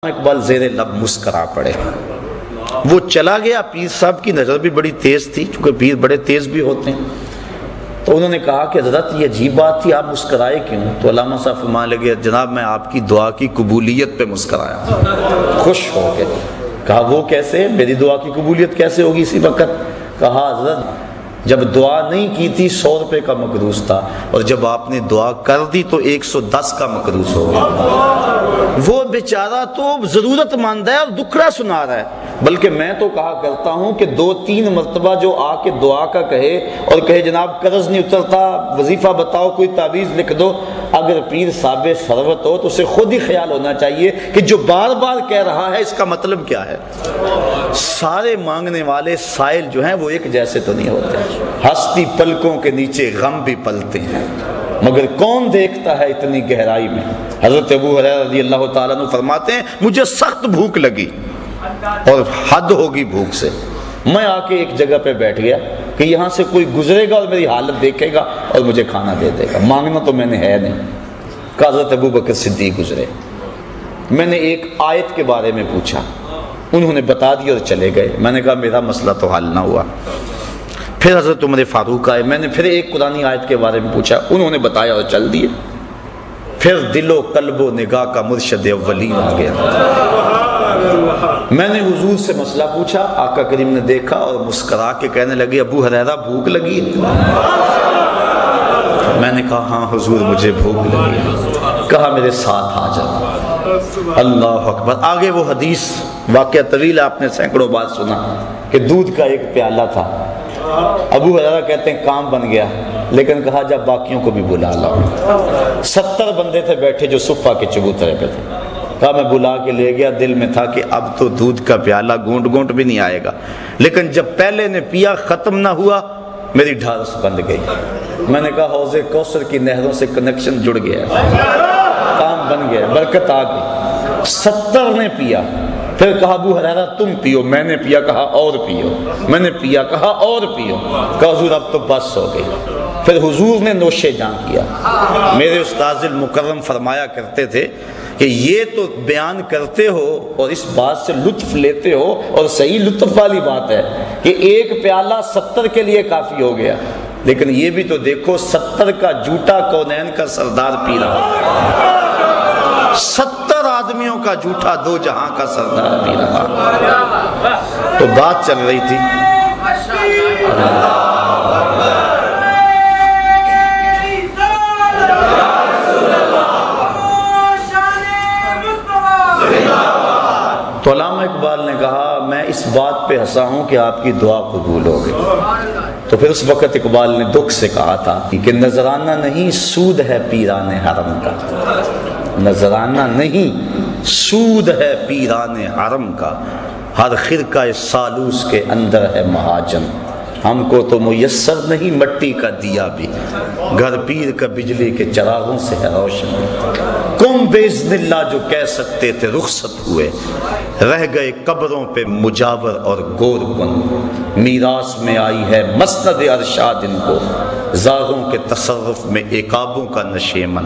اقبال زیر لب مسکرا پڑے۔ وہ چلا گیا، پیر صاحب کی نظر بھی بڑی تیز تھی، چونکہ پیر بڑے تیز بھی ہوتے ہیں، تو انہوں نے کہا کہ حضرت یہ عجیب بات تھی، آپ مسکرائے کیوں؟ تو علامہ صاحب فرمانے لگے جناب میں آپ کی دعا کی قبولیت پہ مسکرایا، خوش ہو کے۔ کہا وہ کیسے؟ میری دعا کی قبولیت کیسے ہوگی اسی وقت؟ کہا حضرت جب دعا نہیں کی تھی 100 روپے کا مقروض تھا، اور جب آپ نے دعا کر دی تو 110 کا مقروض ہو گیا۔ وہ بیچارہ تو ضرورت مند ہے اور دکھڑا سنا رہا ہے، بلکہ میں تو کہا کرتا ہوں کہ 2-3 مرتبہ جو آ کے دعا کا کہے اور کہے جناب قرض نہیں اترتا، وظیفہ بتاؤ، کوئی تعویذ لکھ دو، اگر پیر صاحب ثروت ہو تو اسے خود ہی خیال ہونا چاہیے کہ جو بار بار کہہ رہا ہے اس کا مطلب کیا ہے۔ سارے مانگنے والے سائل جو ہیں وہ ایک جیسے تو نہیں ہوتے، ہستی پلکوں کے نیچے غم بھی پلتے ہیں، مگر کون دیکھتا ہے اتنی گہرائی میں۔ حضرت ابو ہریرہ رضی اللہ تعالیٰ عنہ فرماتے ہیں مجھے سخت بھوک لگی اور حد ہوگی بھوک سے، میں آ کے ایک جگہ پہ بیٹھ گیا کہ یہاں سے کوئی گزرے گا اور میری حالت دیکھے گا اور مجھے کھانا دے دے گا، مانگنا تو میں نے ہے نہیں۔ کہ حضرت ابو بکر صدیق گزرے، میں نے ایک آیت کے بارے میں پوچھا، انہوں نے بتا دیا اور چلے گئے۔ میں نے کہا میرا مسئلہ تو حل نہ ہوا۔ پھر حضرت عمر فاروق آئے، میں نے پھر ایک قرآنی آیت کے بارے میں پوچھا، انہوں نے بتایا اور چل دیے۔ پھر دل و قلب و نگاہ کا مرشد اولین آ گیا۔ میں نے حضور سے مسئلہ پوچھا، آقا کریم نے دیکھا اور مسکرا کے کہنے لگے ابو ہریرہ بھوک لگی ہے؟ میں نے کہا ہاں حضور مجھے بھوک لگی ہے۔ کہا میرے ساتھ آ جاؤ۔ اللہ اکبر۔ آگے وہ حدیث واقعہ طویل آپ نے سینکڑوں بار سنا کہ دودھ کا ایک پیالہ تھا، ابو ہریرہ کہتے ہیں کام بن گیا، لیکن کہا جب باقیوں کو بھی بلا لاؤ۔ 70 بندے تھے بیٹھے جو صفہ کے چبوترے پہ تھے۔ کہا میں بلا کے لے گیا، دل میں تھا کہ اب تو دودھ کا پیالہ گونٹ گونٹ بھی نہیں آئے گا، لیکن جب پہلے نے پیا ختم نہ ہوا میری ڈھارس بند گئی۔ میں نے کہا حوض کوثر کی نہروں سے کنیکشن جڑ گیا، کام بن گیا، برکت آ گئی۔ 70 نے پیا، پھر کہا ابو ہریرہ تم پیو، میں نے پیا، کہا اور پیو، میں نے پیا، کہا اور پیو، کہا حضور اب تو بس ہو گئی۔ پھر حضور نے نوش جاں کیا۔ میرے استاذ المکرم فرمایا کرتے تھے کہ یہ تو بیان کرتے ہو اور اس بات سے لطف لیتے ہو، اور صحیح لطف والی بات ہے کہ ایک پیالہ 70 کے لیے کافی ہو گیا، لیکن یہ بھی تو دیکھو 70 کا جھوٹا کونین کا سردار پی رہا، 70 آدمیوں کا جھوٹا 2 جہاں کا سردار پی رہا۔ تو بات چل رہی تھی تو علامہ اقبال نے کہا میں اس بات پہ ہنسا ہوں کہ آپ کی دعا قبول ہو گئی۔ تو پھر اس وقت اقبال نے دکھ سے کہا تھا کہ نذرانہ نہیں سود ہے پیران حرم کا، نذرانہ نہیں سود ہے پیران حرم کا، ہر خرقہ سالوس کے اندر ہے مہاجن، ہم کو تو میسر نہیں مٹی کا دیا بھی، گھر پیر کا بجلی کے چراغوں سے ہے روشن، کم باذن اللہ جو کہہ سکتے تھے رخصت ہوئے، رہ گئے قبروں پہ مجاور اور گور کن، میراث میں آئی ہے مسند ارشاد ان کو، زاغوں کے تصرف میں عقابوں کا نشیمن،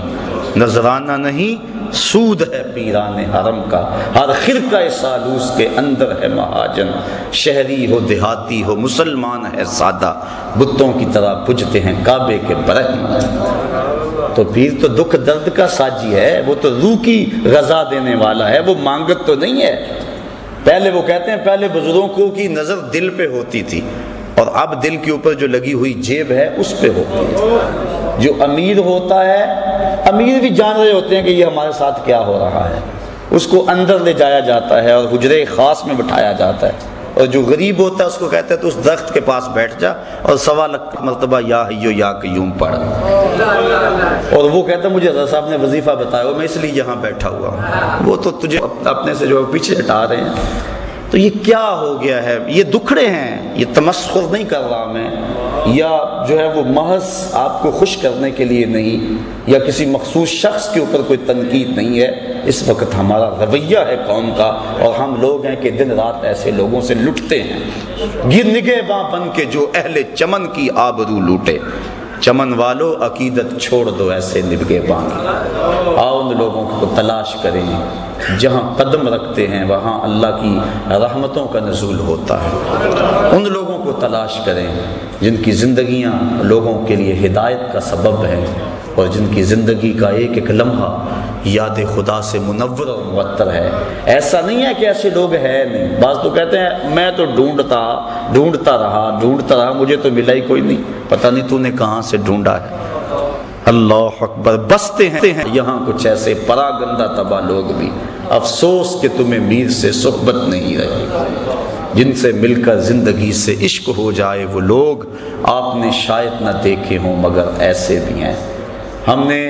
نذرانہ نہیں سود ہے پیران حرم کا، ہر خرقہ سالوس کے اندر ہے مہاجن، شہری ہو دیہاتی ہو مسلمان ہے سادہ، بتوں کی طرح بجھتے ہیں کعبے کے برہمن۔ تو پیر تو دکھ درد کا ساجی ہے، وہ تو روح کی غذا دینے والا ہے، وہ مانگت تو نہیں ہے۔ پہلے وہ کہتے ہیں پہلے بزرگوں کی نظر دل پہ ہوتی تھی، اور اب دل کے اوپر جو لگی ہوئی جیب ہے اس پہ ہوتی ہے۔ جو امیر ہوتا ہے، امیر بھی جان رہے ہوتے ہیں کہ یہ ہمارے ساتھ کیا ہو رہا ہے، اس کو اندر لے جایا جاتا ہے اور حجرے خاص میں بٹھایا جاتا ہے، اور جو غریب ہوتا ہے اس کو کہتے ہیں تو اس درخت کے پاس بیٹھ جا اور 125 مرتبہ یا حیو یا قیوم پڑھ، اور وہ کہتا ہے مجھے حضرت صاحب نے وظیفہ بتایا میں اس لیے یہاں بیٹھا ہوا ہوں، وہ تو تجھے اپنے سے جو پیچھے ہٹا رہے ہیں۔ تو یہ کیا ہو گیا ہے؟ یہ دکھڑے ہیں، یہ تمسخر نہیں کر رہا میں، یا جو ہے وہ محض آپ کو خوش کرنے کے لیے نہیں، یا کسی مخصوص شخص کے اوپر کوئی تنقید نہیں ہے، اس وقت ہمارا رویہ ہے قوم کا، اور ہم لوگ ہیں کہ دن رات ایسے لوگوں سے لٹتے ہیں، نگہباں بن کے جو اہل چمن کی آبرو لوٹے، چمن والو عقیدت چھوڑ دو ایسے نبھے بانی۔ آؤ ان لوگوں کو تلاش کریں جہاں قدم رکھتے ہیں وہاں اللہ کی رحمتوں کا نزول ہوتا ہے۔ ان لوگوں کو تلاش کریں جن کی زندگیاں لوگوں کے لیے ہدایت کا سبب ہے اور جن کی زندگی کا ایک ایک لمحہ یاد خدا سے منور اور معطر ہے۔ ایسا نہیں ہے کہ ایسے لوگ ہیں نہیں۔ بعض تو کہتے ہیں میں تو ڈھونڈتا رہا مجھے تو ملا ہی کوئی نہیں، پتہ نہیں تو نے کہاں سے ڈھونڈا ہے۔ اللہ اکبر، بستے ہیں یہاں کچھ ایسے پراگندہ تباہ لوگ بھی، افسوس کہ تمہیں میر سے صحبت نہیں رہی۔ جن سے مل کر زندگی سے عشق ہو جائے وہ لوگ آپ نے شاید نہ دیکھے ہوں مگر ایسے بھی ہیں۔ ہم نے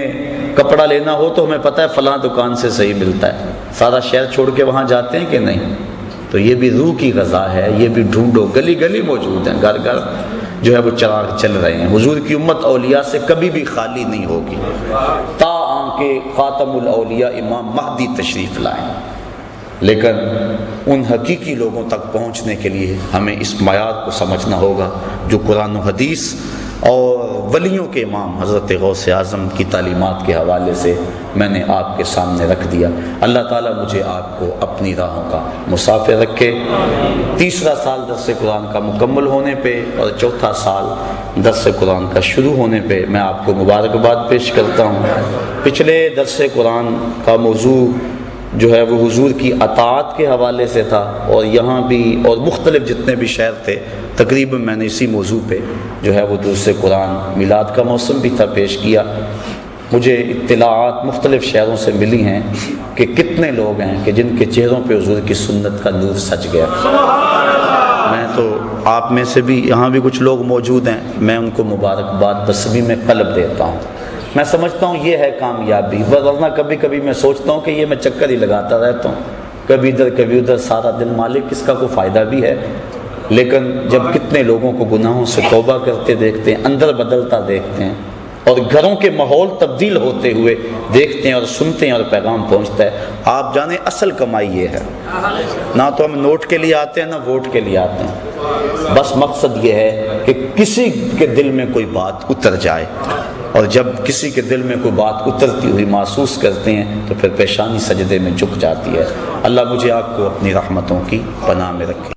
کپڑا لینا ہو تو ہمیں پتہ ہے فلاں دکان سے صحیح ملتا ہے، سارا شہر چھوڑ کے وہاں جاتے ہیں کہ نہیں؟ تو یہ بھی روح کی غذا ہے، یہ بھی ڈھونڈو، گلی گلی موجود ہیں، گھر گھر جو ہے وہ چراغ چل رہے ہیں۔ حضور کی امت اولیاء سے کبھی بھی خالی نہیں ہوگی تا آنکہ خاتم الاولیاء امام مہدی تشریف لائیں۔ لیکن ان حقیقی لوگوں تک پہنچنے کے لیے ہمیں اس معیار کو سمجھنا ہوگا جو قرآن و حدیث اور ولیوں کے امام حضرت غوث اعظم کی تعلیمات کے حوالے سے میں نے آپ کے سامنے رکھ دیا۔ اللہ تعالیٰ مجھے آپ کو اپنی راہوں کا مسافر رکھے۔ تیسرا سال درس قرآن کا مکمل ہونے پہ اور چوتھا سال درس قرآن کا شروع ہونے پہ میں آپ کو مبارکباد پیش کرتا ہوں۔ پچھلے درس قرآن کا موضوع جو ہے وہ حضور کی اطاعت کے حوالے سے تھا، اور یہاں بھی اور مختلف جتنے بھی شہر تھے تقریباً میں نے اسی موضوع پہ جو ہے وہ درس قرآن میلاد کا موسم بھی تھا پیش کیا۔ مجھے اطلاعات مختلف شہروں سے ملی ہیں کہ کتنے لوگ ہیں کہ جن کے چہروں پہ حضور کی سنت کا نور سج گیا۔ میں تو آپ میں سے بھی یہاں بھی کچھ لوگ موجود ہیں، میں ان کو مبارکباد بصمی میں قلب دیتا ہوں۔ میں سمجھتا ہوں یہ ہے کامیابی، ورنہ کبھی کبھی میں سوچتا ہوں کہ یہ میں چکر ہی لگاتا رہتا ہوں، کبھی ادھر کبھی ادھر، سارا دن مالک اس کا کوئی فائدہ بھی ہے؟ لیکن جب کتنے لوگوں کو گناہوں سے توبہ کرتے دیکھتے ہیں، اندر بدلتا دیکھتے ہیں، اور گھروں کے ماحول تبدیل ہوتے ہوئے دیکھتے ہیں اور سنتے ہیں اور پیغام پہنچتا ہے، آپ جانیں اصل کمائی یہ ہے۔ نہ تو ہم نوٹ کے لیے آتے ہیں نہ ووٹ کے لیے آتے ہیں، بس مقصد یہ ہے کہ کسی کے دل میں کوئی بات اتر جائے، اور جب کسی کے دل میں کوئی بات اترتی ہوئی محسوس کرتے ہیں تو پھر پیشانی سجدے میں جھک جاتی ہے۔ اللہ مجھے آپ کو اپنی رحمتوں کی پناہ میں رکھے۔